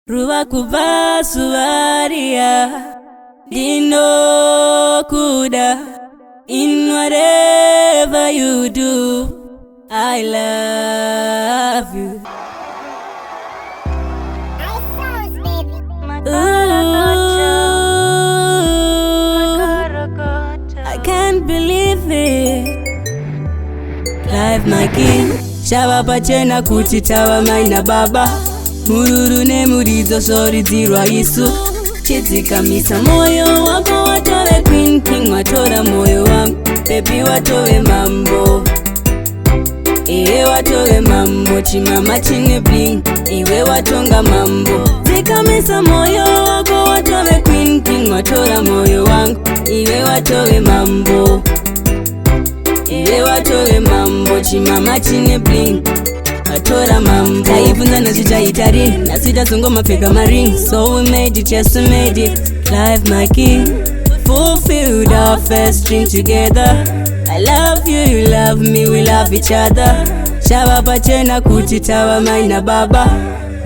Ruwa kuvasuvaria Dino kuda. In whatever you do, I love you. I can't believe it. Life my king. Shava pachena kuti tawa maina baba. Mururu ne murizo sori dirwa isu. Chizika misa moyo wako watove queen king watora moyo wangu. Baby watove mambo. Iwe watove mambo. Chimama chine bling. Iwe watonga mambo. Zika misa moyo wako watove queen king watora moyo wangu. Iwe watove mambo. Iwe watove mambo. Chimama chine bling. Watora mambo. Taivunza nachichaitari. Nasita zongo mapeka maring. So we made it, yes we made it. Life my king. Fulfilled our first dream together. I love you, you love me, we love each other. Shava pachena kuti tawa maina baba.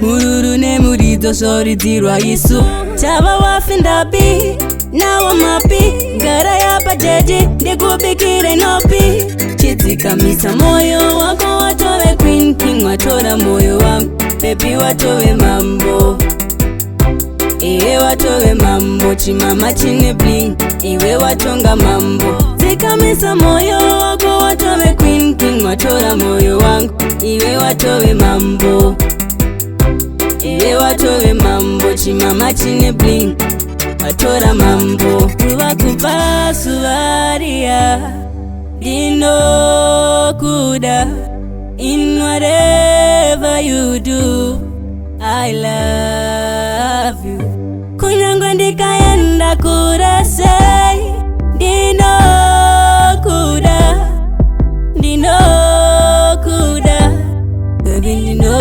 Mururu ne murizo sori dirwa isu. Tava wafindapi, nawa mapi. Gara yapa jeji, ndikubikire nopi. Chizika misa moyo wako watove queen king watora moyo wangu. Baby watove mambo. Iwe watove mambo. Chimama chine bling. Iwe watonga mambo. Zika misa moyo wako watove queen king watora moyo wangu. Iwe watove mambo. Iwe watove mambo. Chimama chine bling. Watora mambo. Ruwa kuvasuvaria Dino kuda. In whatever you do, I love you. Kunyangwa ndikaenda kurasai. Dino kuda. Dino kuda. Baby dino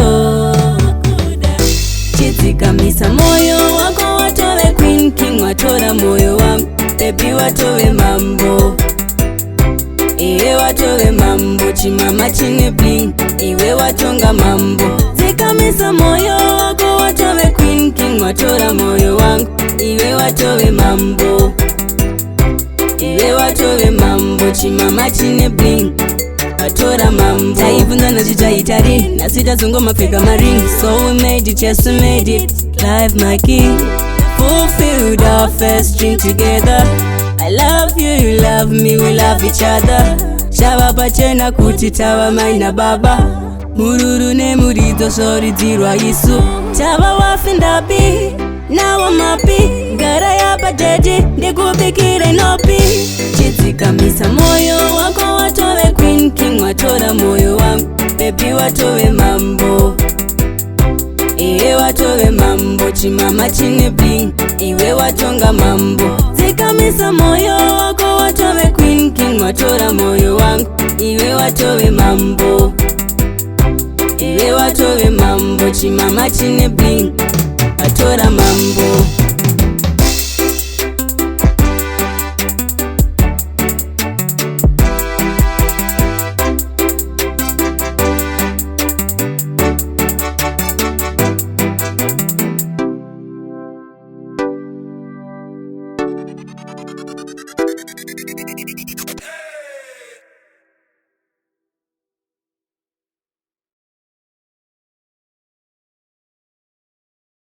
kuda. Chizika misa moyo wako watove queen king watora moyo wangu. Baby watove mambo. Iwe watove mambo. Chimama chine bling. Iwe watonga mambo. Zika misa moyo wako watove queen king watora moyo wangu. Iwe watove mambo. Iwe watove mambo. Chimama chine bling. Watora mambo. Taivunza nachichaitari. Nasita zongo mapeka maring. So we made it, yes we made it. Life my king. Fulfilled our first dream together. I love you, you love me, we love each other. Shava pachena kuti tawa maina baba. Mururu ne murizo sori dirwa isu. Tava wafindapi, nawa mapi. Gara yapa jeji, ndikubikire nopi. Chizika misa moyo wako watove queen king watora moyo wangu. Baby watove mambo. Iwe watove mambo. Chimama chine bling. Iwe watonga mambo. Zika misa moyo wako watove queen king watora moyo wangu. Iwe watove mambo. Iwe watove mambo. Chimama chine bling. Watora mambo.